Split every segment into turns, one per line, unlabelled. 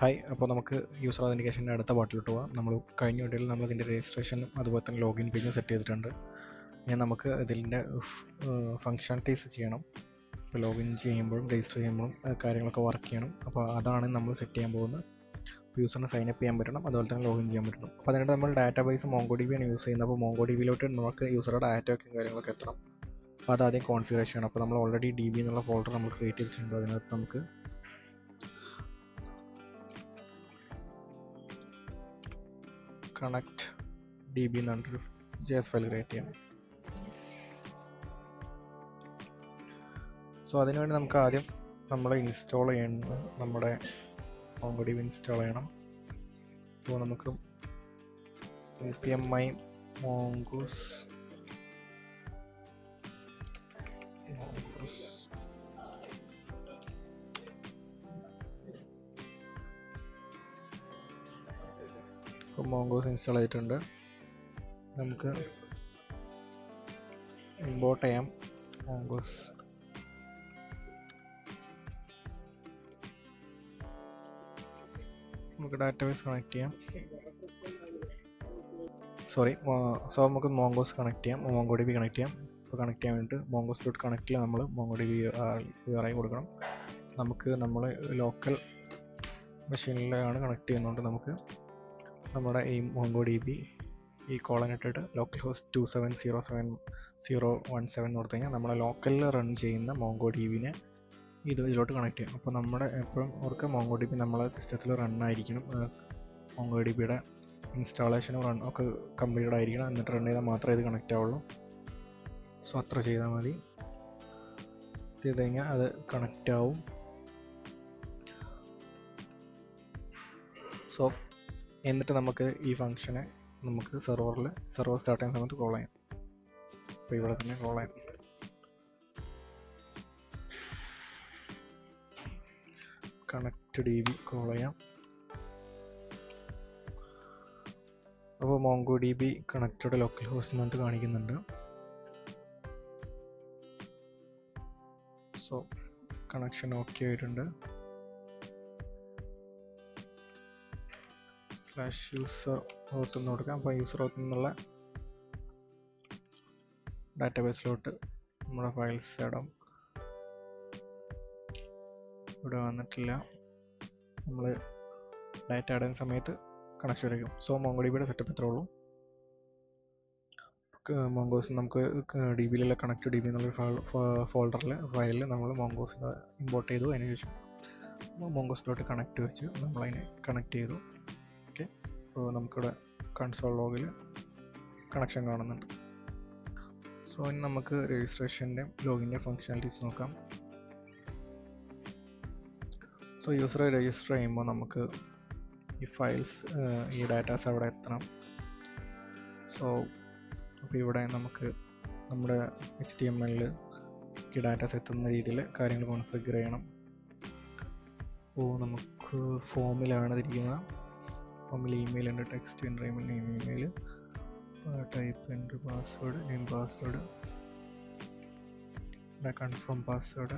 Hi, അപ്പോൾ നമുക്ക് user ഒതൻറ്റിക്കേഷൻ്റെ അടുത്ത പാർട്ടിലോട്ട് പോകാം. നമ്മൾ കഴിഞ്ഞ വീഡിയോയിൽ നമ്മൾ ഇതിൻ്റെ രജിസ്ട്രേഷനും അതുപോലെ തന്നെ ലോഗിൻ പേജും സെറ്റ് ചെയ്തിട്ടുണ്ട്. ഇനി നമുക്ക് ഇതിൻ്റെ ഫങ്ഷണാലിറ്റീസ് ചെയ്യണം. ഇപ്പോൾ ലോഗിൻ ചെയ്യുമ്പോഴും രജിസ്റ്റർ ചെയ്യുമ്പോഴും കാര്യങ്ങളൊക്കെ വർക്ക് ചെയ്യണം. അപ്പോൾ അതാണ് നമ്മൾ സെറ്റ് ചെയ്യാൻ പോകുന്നത്. യൂസറിന് സൈനപ്പ് ചെയ്യാൻ പറ്റണം, അതുപോലെ തന്നെ ലോഗിൻ ചെയ്യാൻ പറ്റണം. അപ്പോൾ അതിനായിട്ട് നമ്മൾ ഡാറ്റാബേസ് MongoDB ആണ് യൂസ് ചെയ്യുന്നത്. അപ്പോൾ MongoDBയിലോട്ട് നമുക്ക് യൂസറുടെ ഡാറ്റയൊക്കെ കാര്യങ്ങളൊക്കെ എത്തണം. അപ്പോൾ അതാദ്യം കോൺഫിഗർ ചെയ്യണം. അപ്പോൾ നമ്മൾ ഓൾറെഡി DB എന്നുള്ള ഫോൾഡർ നമ്മൾ ക്രിയേറ്റ് ചെയ്തിട്ടുണ്ട്. അതിനകത്ത് നമുക്ക് കണക്ട് DB എന്ന് പറഞ്ഞൊരു JS ഫയൽ ക്രിയേറ്റ് ചെയ്യണം. സോ അതിനുവേണ്ടി നമുക്ക് ആദ്യം നമ്മൾ ഇൻസ്റ്റാൾ ചെയ്യണം, നമ്മുടെ MongoDB ഇൻസ്റ്റാൾ ചെയ്യണം. അപ്പോൾ നമുക്ക് npm mongoose mongoose ഇൻസ്റ്റാൾ ചെയ്തിട്ടുണ്ട്. നമുക്ക് ഇമ്പോർട്ട് ചെയ്യാം mongoose. നമുക്ക് ഡാറ്റാബേസ് കണക്ട് ചെയ്യാം. സോ നമുക്ക് mongoose കണക്ട് ചെയ്യാം, MongoDB കണക്ട് ചെയ്യാം. അപ്പോൾ കണക്ട് ചെയ്യാൻ വേണ്ടിയിട്ട് mongoose.connectൽ നമ്മൾ MongoDB URI കൊടുക്കണം. നമുക്ക് നമ്മൾ ലോക്കൽ മെഷീനിലാണ് കണക്ട് ചെയ്യുന്നതുകൊണ്ട് നമുക്ക് നമ്മുടെ ഈ MongoDB ഈ കോളൻ ഇട്ടിട്ട് ലോക്കൽ ഹോസ്റ്റ് 2707017 എന്ന് കൊടുത്തു കഴിഞ്ഞാൽ നമ്മുടെ ലോക്കലിൽ റൺ ചെയ്യുന്ന MongoDBനെ ഇതിലോട്ട് കണക്ട് ചെയ്യും. അപ്പോൾ നമ്മുടെ എപ്പോഴും ഓർക്ക് MongoDB നമ്മളെ സിസ്റ്റത്തിൽ റൺ ആയിരിക്കണം. MongoDBയുടെ ഇൻസ്റ്റാളേഷനും റൺ ഒക്കെ കംപ്ലീറ്റഡ് ആയിരിക്കണം. എന്നിട്ട് റൺ ചെയ്താൽ മാത്രമേ ഇത് കണക്റ്റ് ആവുള്ളൂ. സോ അത്ര ചെയ്താൽ മതി. ചെയ്ത് കഴിഞ്ഞാൽ അത് കണക്റ്റ് ആവും. സോ എന്നിട്ട് നമുക്ക് ഈ ഫംഗ്ഷനെ നമുക്ക് സെർവർ സ്റ്റാർട്ട് ചെയ്യുന്ന സമയത്ത് കോൾ ചെയ്യാം. അപ്പോൾ ഇവിടെ തന്നെ കോൾ ചെയ്യാം. കണക്ട് DB കോൾ ചെയ്യാം. അപ്പോൾ MongoDB കണക്റ്റഡ് ലോക്കൽ ഹോസ്റ്റ് എന്നിട്ട് കാണിക്കുന്നുണ്ട്. സോ കണക്ഷൻ ഓക്കെ ആയിട്ടുണ്ട്. /user auth എന്ന് കൊടുക്കാം. അപ്പോൾ യൂസർ auth എന്നുള്ള ഡാറ്റാബേസിലോട്ട് നമ്മുടെ ഫയൽസ് ഇടാം. ഇവിടെ വന്നിട്ടില്ല. നമ്മൾ ഡാറ്റ ഇടുന്ന സമയത്ത് കണക്ഷൻ വരയ്ക്കും. സോ MongoDBയുടെ സെറ്റപ്പ് ഇത്രേ ഉള്ളൂ. Mongoose നമുക്ക് DBയിലുള്ള കണക്ട് DB എന്നുള്ള ഫയലിൽ നമ്മൾ Mongoose ഇമ്പോർട്ട് ചെയ്തു. അതിന് ശേഷം Mongoose.connect കണക്ട് വെച്ച് നമ്മളതിനെ കണക്ട് ചെയ്തു. ഓക്കെ, അപ്പോൾ നമുക്കിവിടെ കൺസോൾ ലോഗിൽ കണക്ഷൻ കാണുന്നുണ്ട്. സോ ഇനി നമുക്ക് രജിസ്ട്രേഷൻ്റെ ലോഗിൻ്റെ ഫങ്ഷനാലിറ്റീസ് നോക്കാം. സോ യൂസർ രജിസ്റ്റർ ചെയ്യുമ്പോൾ നമുക്ക് ഈ ഫയൽസ് ഈ ഡാറ്റാസ് അവിടെ എത്തണം. സോ അപ്പോൾ ഇവിടെ നമുക്ക് നമ്മുടെ HTML ഈ ഡാറ്റാസ് എത്തുന്ന രീതിയിൽ കാര്യങ്ങൾ കോൺഫിഗർ ചെയ്യണം. അപ്പോൾ നമുക്ക് ഫോമിലാണ് ഇരിക്കുന്നത്. ഫോമിൽ ഇമെയിൽ ഉണ്ട്, ടെക്സ്റ്റ് എൻ്റർ ചെയ്യുമ്പോൾ name email, type enter password, name password, confirm password,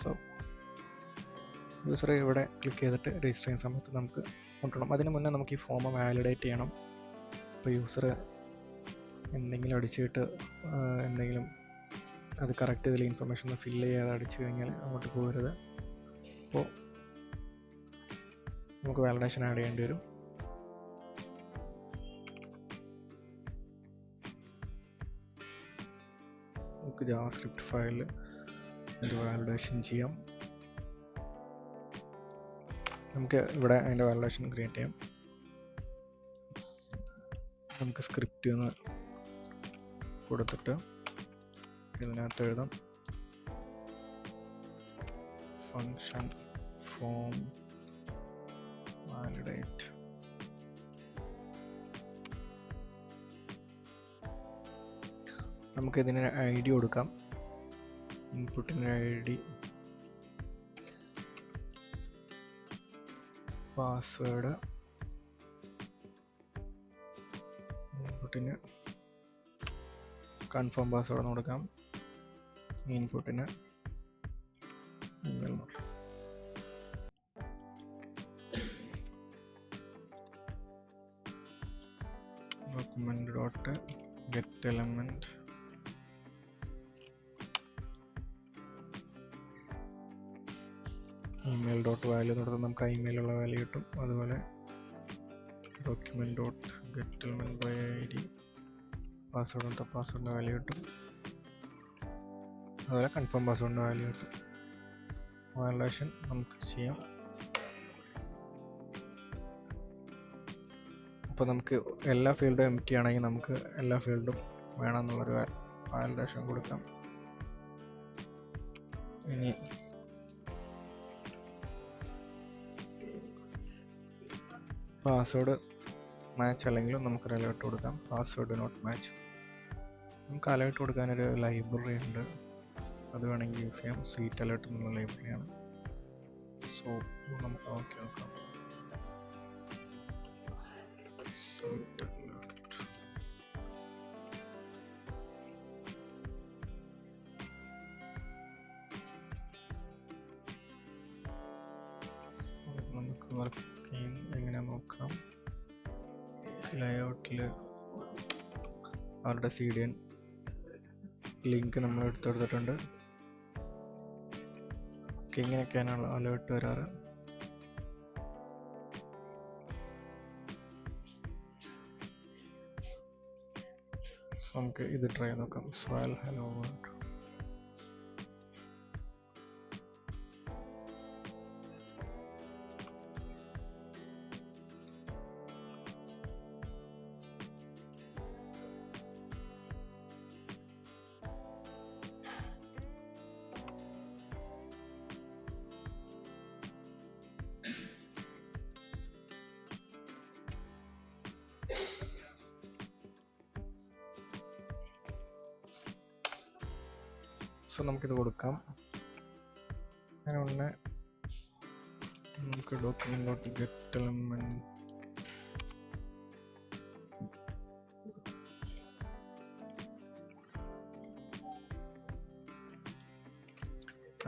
so user ഇവിടെ ക്ലിക്ക് ചെയ്തിട്ട് രജിസ്റ്റർ ചെയ്യുന്ന സമയത്ത് നമുക്ക് കൊണ്ടുവരണം. അതിന് മുന്നേ നമുക്ക് ഈ ഫോം വാലിഡേറ്റ് ചെയ്യണം. ഇപ്പോൾ യൂസർ എന്തെങ്കിലും അടിച്ചിട്ട് എന്തെങ്കിലും അത് കറക്റ്റ് ഇതിൽ ഇൻഫർമേഷൻ ഫില്ല് ചെയ്യാതെ അടിച്ചു കഴിഞ്ഞാൽ അങ്ങോട്ട് പോകരുത്. അപ്പോൾ നമുക്ക് വാലിഡേഷൻ ആഡ് ചെയ്യേണ്ടി വരും. നമുക്ക് ജാവാസ്ക്രിപ്റ്റ് ഫയലിൽ ഒരു വാലിഡേഷൻ ചെയ്യാം. നമുക്ക് ഇവിടെ അതിൻ്റെ വാലിഡേഷൻ ക്രിയേറ്റ് ചെയ്യാം. നമുക്ക് സ്ക്രിപ്റ്റ് ഒന്ന് കൊടുത്തിട്ട് ഇതിനകത്ത് എഴുതാം ഫങ്ഷൻ ഫോം വാലിഡേറ്റ്. നമുക്കിതിന് ID കൊടുക്കാം. ഇൻപുട്ടിന് ID, പാസ്വേഡ്, ഔട്ട്പുട്ടിന് കൺഫേം പാസ്വേഡ് കൊടുക്കാം, ഇൻപുട്ടിന് ഇമെയിൽ കൊടുക്കാം. Document dot get element email dot value എന്ന് കൊടുത്താൽ നമുക്ക് ആ ഇമെയിലുള്ള വാല്യൂ കിട്ടും. അതുപോലെ document dot get element by I D password കൊടുത്താൽ പാസ്വേഡിൻ്റെ വാല്യൂ കിട്ടും. അതുപോലെ കൺഫേം പാസ്വേഡിൻ്റെ വാല്യൂ കിട്ടും. വാലിഡേഷൻ നമുക്ക് ചെയ്യാം. അപ്പോൾ നമുക്ക് എല്ലാ ഫീൽഡും എം ടി ആണെങ്കിൽ നമുക്ക് എല്ലാ ഫീൽഡും വേണമെന്നുള്ളൊരു വാലിഡേഷൻ കൊടുക്കാം. ഇനി പാസ്വേഡ് മാച്ച് അല്ലെങ്കിലും നമുക്കൊരു അലേർട്ട് കൊടുക്കാം. Password not match. നമുക്ക് അലേർട്ട് കൊടുക്കാനൊരു ലൈബ്രറി ഉണ്ട്, അത് വേണമെങ്കിൽ യൂസ് ചെയ്യാം. സ്വീറ്റ് അലേർട്ട് എന്നുള്ള ലൈബ്രറിയാണ്. സോ നമുക്ക് നോക്കാം. Sweet alert. നമുക്ക് വർക്ക് എങ്ങനെ നോക്കാം. ലേഔട്ടിൽ അവരുടെ CDN ലിങ്ക് നമ്മൾ എടുത്തെടുത്തിട്ടുണ്ട്. ഇങ്ങനെയൊക്കെയാണ് അലേർട്ട് വരാറ്. നമുക്ക് ഇത് ട്രൈ ചെയ്ത് നോക്കാം. സ്വൽ ഹലോ വേൾഡ്. സോ നമുക്കിത് കൊടുക്കാം. അതിന് മുന്നേ നമുക്ക് document dot get element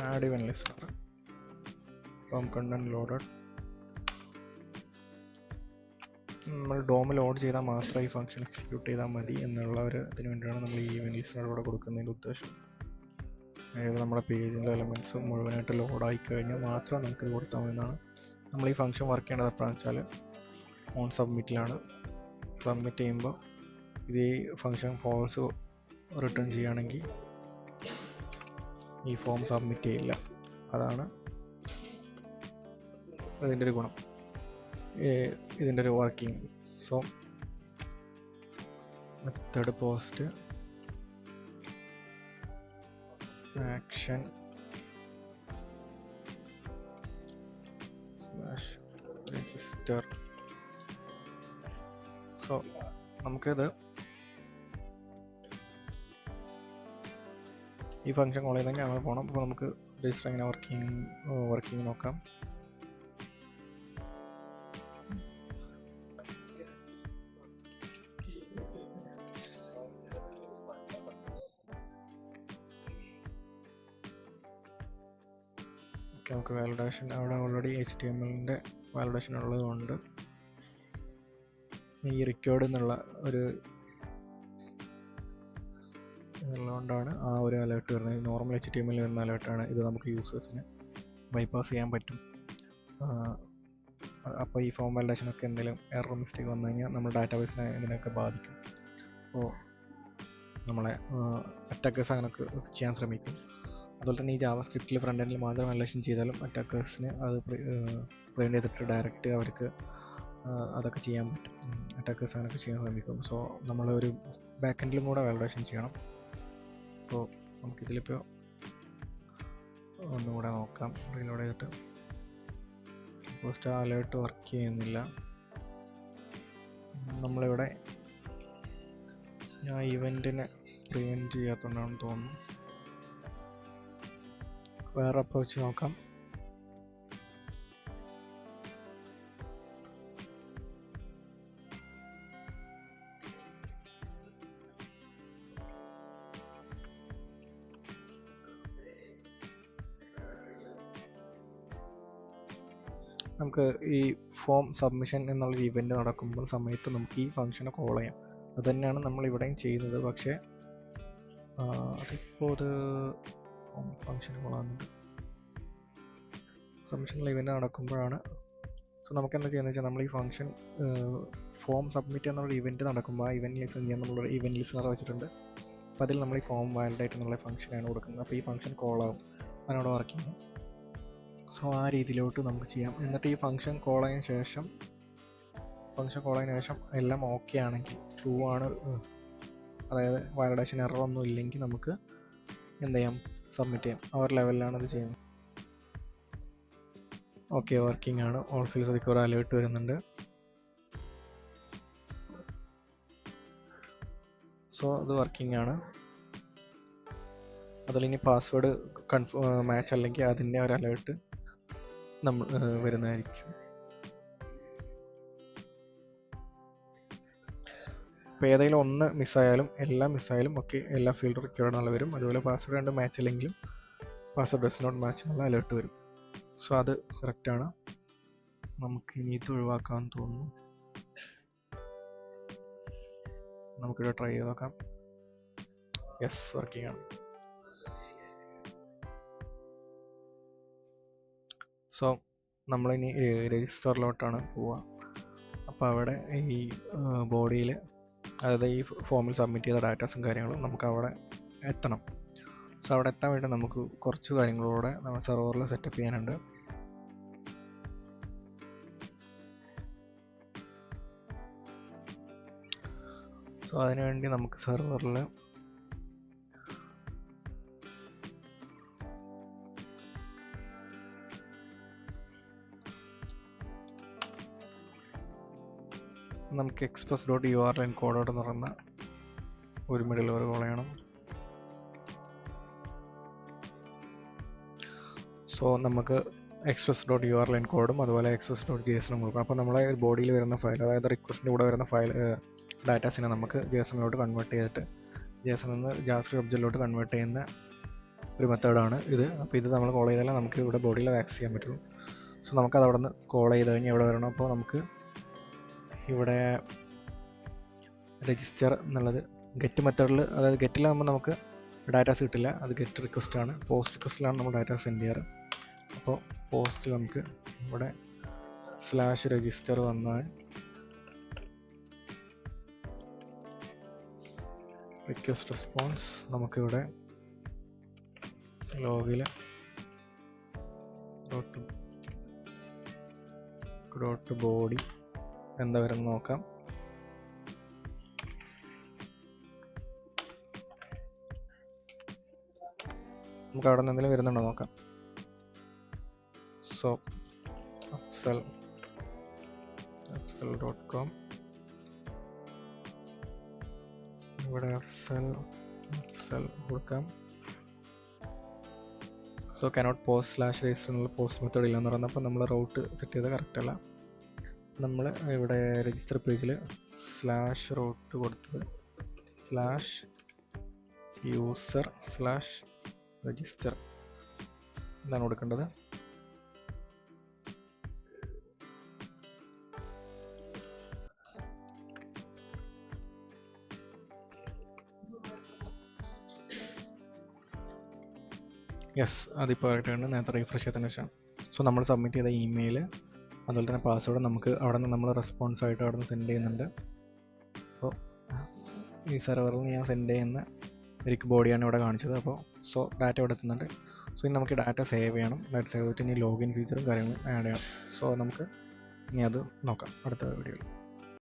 add event ലിസ്റ്റർ from content loaded. നമ്മൾ ഡോം ലോഡ് ചെയ്താൽ മാത്രം ഈ ഫംഗ്ഷൻ എക്സിക്യൂട്ട് ചെയ്താൽ മതി എന്നുള്ള ഒരു ഇതിന് വേണ്ടിയാണ് നമ്മൾ ഈ ഇവന്റ് ലിസ്റ്റർ ഇവിടെ കൊടുക്കുന്നതിൻ്റെ ഉദ്ദേശം. അതായത് നമ്മുടെ പേജിൻ്റെ എലമെൻറ്റ്സ് മുഴുവനായിട്ട് ലോഡായി കഴിഞ്ഞാൽ മാത്രം നമുക്ക് ഇത് കൊടുത്താൽ മതിയെന്നാണ്. നമ്മൾ ഈ ഫംഗ്ഷൻ വർക്ക് ചെയ്യേണ്ടത് എപ്പോഴാണെന്ന് വെച്ചാൽ ഓൺ സബ്മിറ്റിലാണ്. സബ്മിറ്റ് ചെയ്യുമ്പോൾ ഇത് ഈ ഫംഗ്ഷൻ ഫോൾസ് റിട്ടേൺ ചെയ്യുകയാണെങ്കിൽ ഈ ഫോം സബ്മിറ്റ് ചെയ്യില്ല. അതാണ് ഇതിൻ്റെ ഒരു ഗുണം, ഇതിൻ്റെ ഒരു working. So method post action /register. So നമുക്കിത് ഈ ഫംഗ്ഷൻ കോൾ ചെയ്തെങ്കിൽ അങ്ങനെ പോകണം. അപ്പോൾ നമുക്ക് രജിസ്റ്റർ എങ്ങനെ വർക്കിംഗ് നോക്കാം. നമുക്ക് വാലിഡേഷൻ അവിടെ ഓൾറെഡി HTML-ന്റെ വാലിഡേഷൻ ഉള്ളതുകൊണ്ട് ഈ റിക്വേർഡ് എന്നുള്ള ഒരു ഉള്ളതുകൊണ്ടാണ് ആ ഒരു അലേർട്ട് വരുന്നത്. നോർമൽ HTML വരുന്ന അലേർട്ടാണ് ഇത്. നമുക്ക് യൂസേഴ്സിന് ബൈപ്പാസ് ചെയ്യാൻ പറ്റും. അപ്പോൾ ഈ ഫോം വാലിഡേഷനൊക്കെ എന്തെങ്കിലും എറർ മിസ്റ്റേക്ക് വന്നു കഴിഞ്ഞാൽ നമ്മുടെ ഡാറ്റാബേസിനെ ഇതിനൊക്കെ ബാധിക്കും. അപ്പോൾ നമ്മളെ അറ്റാക്കേഴ്സ് അങ്ങനെയൊക്കെ ചെയ്യാൻ ശ്രമിക്കും. അതുപോലെ തന്നെ ഈ ജാവാസ്ക്രിപ്റ്റിൽ ഫ്രണ്ട് എൻഡിൽ മാത്രം വാലിഡേഷൻ ചെയ്താലും അറ്റാക്കേഴ്സിന് അത് പ്രിവെൻറ്റ് ചെയ്തിട്ട് ഡയറക്റ്റ് അവർക്ക് അതൊക്കെ ചെയ്യാൻ പറ്റും. അറ്റാക്കേഴ്സ് അങ്ങനെയൊക്കെ ചെയ്യാൻ ശ്രമിക്കും. സോ നമ്മളൊരു ബാക്ക് എൻഡിലും കൂടെ വാലിഡേഷൻ ചെയ്യണം. അപ്പോൾ നമുക്കിതിലിപ്പോൾ ഒന്നുകൂടെ നോക്കാം. റീലോഡ് ചെയ്തിട്ട് പോസ്റ്റ് അലേർട്ട് വർക്ക് ചെയ്യുന്നില്ല. നമ്മളിവിടെ ഞാൻ ഇവൻറ്റിനെ പ്രിവെൻറ്റ് ചെയ്യാത്തതുകൊണ്ടാണെന്ന് തോന്നുന്നു. വേറെ അപ്രോച്ച് നോക്കാം. നമുക്ക് ഈ ഫോം സബ്മിഷൻ എന്നുള്ളൊരു ഇവൻറ്റ് നടക്കുമ്പോൾ സമയത്ത് നമുക്ക് ഈ ഫംഗ്ഷനെ കോൾ ചെയ്യാം. അത് തന്നെയാണ് നമ്മൾ ഇവിടെയും ചെയ്യുന്നത്. പക്ഷേ അതിപ്പോൾ അത് ഫോം ഫംഗ്ഷൻ കോൾ ആകുന്നുണ്ട്. സബ്മിഷനിൽ ഇവൻറ്റ് നടക്കുമ്പോഴാണ്. സോ നമുക്ക് എന്താ ചെയ്യുന്നത് വെച്ചാൽ നമ്മൾ ഈ ഫംഗ്ഷൻ ഫോം സബ്മിറ്റ് എന്നുള്ള ഇവൻറ്റ് നടക്കുമ്പോൾ ആ ഇവൻറ്റ് ലിസൺ ചെയ്യാൻ നമ്മളൊരു ഇവൻറ്റ് ലിസണർ വെച്ചിട്ടുണ്ട്. അപ്പോൾ അതിൽ നമ്മൾ ഈ ഫോം വാലിഡേറ്റ് എന്നുള്ള ഫംഗ്ഷനാണ് കൊടുക്കുന്നത്. അപ്പോൾ ഈ ഫംഗ്ഷൻ കോൾ ആകും, അതിനോട് വർക്ക് ചെയ്യും. സോ ആ രീതിയിലോട്ട് നമുക്ക് ചെയ്യാം. എന്നിട്ട് ഈ ഫംഗ്ഷൻ കോൾ ആയതിനു ശേഷം എല്ലാം ഓക്കെ ആണെങ്കിൽ, ട്രൂ ആണ്, അതായത് വാലിഡേഷൻ എറർ ഒന്നും ഇല്ലെങ്കിൽ നമുക്ക് എന്ത് ചെയ്യാം, സബ്മിറ്റ് ചെയ്യാം. ആ ഒരു ലെവലിലാണ് ഇത് ചെയ്യുന്നത്. ഓക്കെ, വർക്കിംഗ് ആണ്. ഓൾ ഫീൽഡ്സ് അതിൽ ഒരു അലേർട്ട് വരുന്നുണ്ട്. സോ അത് വർക്കിംഗ് ആണ്. അതിലിനി പാസ്വേഡ് മാച്ച് അല്ലെങ്കിൽ അതിൻ്റെ ഒരു അലേർട്ട് നമ്മൾ വരുന്നതായിരിക്കും. ഇപ്പോൾ ഏതെങ്കിലും ഒന്ന് മിസ്സായാലും എല്ലാം മിസ്സായാലും ഒക്കെ എല്ലാ ഫീൽഡ് റിക്വയർഡ് എന്നുള്ള വരും. അതുപോലെ പാസ്വേഡ് രണ്ട് മാച്ച് ഇല്ലെങ്കിലും പാസ്വേഡ് ഡസ് നോട്ട് മാച്ച് എന്നുള്ള അലേർട്ട് വരും. സോ അത് കറക്റ്റാണ്. നമുക്ക് ഇനി ഇത് ഒഴിവാക്കാമെന്ന് തോന്നുന്നു. നമുക്കിവിടെ ട്രൈ ചെയ്ത് നോക്കാം. യെസ്, വർക്കിംഗ് ആണ്. സോ നമ്മളിനി രജിസ്റ്ററിലോട്ടാണ് പോവുക. അപ്പോൾ അവിടെ ഈ ബോഡിയിൽ, അതായത് ഈ ഫോമിൽ സബ്മിറ്റ് ചെയ്ത ഡാറ്റാസും കാര്യങ്ങളും നമുക്ക് അവിടെ എത്തണം. സോ അവിടെ എത്താൻ വേണ്ടി നമുക്ക് കുറച്ച് കാര്യങ്ങളൂടെ നമ്മൾ സെർവറിൽ സെറ്റപ്പ് ചെയ്യാനുണ്ട്. സോ അതിനുവേണ്ടി നമുക്ക് സെർവറിൽ നമുക്ക് express.url encoded എന്ന് പറയുന്ന ഒരു മിഡിൽ വെയർ കോൾ ചെയ്യണം. സോ നമുക്ക് express.url encoded അതുപോലെ express.json കൊടുക്കണം. അപ്പോൾ നമ്മളെ ബോഡിയിൽ വരുന്ന ഫയൽ, അതായത് റിക്വസ്റ്റിൻ്റെ കൂടെ വരുന്ന ഫയൽ ഡാറ്റാസിനെ നമുക്ക് JSON-ലോട്ട് കൺവേർട്ട് ചെയ്തിട്ട് JSON-ൽ നിന്ന് JavaScript ഒബ്ജക്റ്റിലോട്ട് കൺവേർട്ട് ചെയ്യുന്ന ഒരു മെത്തേഡാണ് ഇത്. അപ്പോൾ ഇത് നമ്മൾ കോൾ ചെയ്താലേ നമുക്ക് ഇവിടെ ബോഡിയിൽ അത് ആക്സസ് ചെയ്യാൻ പറ്റുള്ളൂ. സോ നമുക്കത് അവിടെ നിന്ന് കോൾ ചെയ്ത് കഴിഞ്ഞ് എവിടെ വരണം, അപ്പോൾ നമുക്ക് ഇവിടെ രജിസ്റ്റർ എന്നുള്ളത് ഗെറ്റ് മെത്തേഡിൽ, അതായത് ഗെറ്റിലാകുമ്പോൾ നമുക്ക് ഡാറ്റാസ് കിട്ടില്ല, അത് ഗെറ്റ് റിക്വസ്റ്റ് ആണ്. പോസ്റ്റ് റിക്വസ്റ്റിലാണ് നമ്മൾ ഡാറ്റ സെൻഡ് ചെയ്യാറ്. അപ്പോൾ പോസ്റ്റിൽ നമുക്ക് ഇവിടെ /register വന്നാൽ റിക്വസ്റ്റ് റെസ്പോൺസ് നമുക്കിവിടെ ലോഗിൽ ഡോട്ട് ബോഡി എന്താ വരുന്നത് നോക്കാം. നമുക്ക് അവിടെ നിന്ന് എന്തെങ്കിലും വരുന്നുണ്ടോ നോക്കാം. സോ upsell.com, ഇവിടെ upsell കൊടുക്കാം. സോ cannot post /register എന്നുള്ള പോസ്റ്റ് മെത്തേഡ് ഇല്ലെന്ന് പറയുന്നത്. അപ്പോൾ നമ്മൾ റൂട്ട് സെറ്റ് ചെയ്ത് കറക്റ്റ് അല്ല. നമ്മൾ ഇവിടെ രജിസ്റ്റർ പേജിൽ /root കൊടുത്തത് /user/register എന്താണ് കൊടുക്കേണ്ടത്. യെസ്, അതിപ്പോൾ ആയിട്ടുണ്ട്. നേരത്തെ റീഫ്രഷ് ചെയ്തതിന് ശേഷം സോ നമ്മൾ സബ്മിറ്റ് ചെയ്ത ഇമെയിൽ അതുപോലെ തന്നെ പാസ്വേഡ് നമുക്ക് അവിടെ നിന്ന് നമ്മൾ റെസ്പോൺസ് ആയിട്ട് അവിടെ നിന്ന് സെൻഡ് ചെയ്യുന്നുണ്ട്. അപ്പോൾ ഈ സെർവറിൽ ഞാൻ സെൻഡ് ചെയ്യുന്ന എനിക്ക് ബോഡിയാണ് ഇവിടെ കാണിച്ചത്. അപ്പോൾ സോ ഡാറ്റ ഇവിടെ എത്തുന്നുണ്ട്. സോ ഇനി നമുക്ക് ഡാറ്റ സേവ് ചെയ്യണം. ഡാറ്റ സേവ് ചെയ്തിട്ട് ഇനി ലോഗിൻ ഫീച്ചറും കാര്യങ്ങളും ആഡ് ചെയ്യണം. സോ നമുക്ക് ഇനി അത് നോക്കാം അടുത്ത വീഡിയോയിൽ.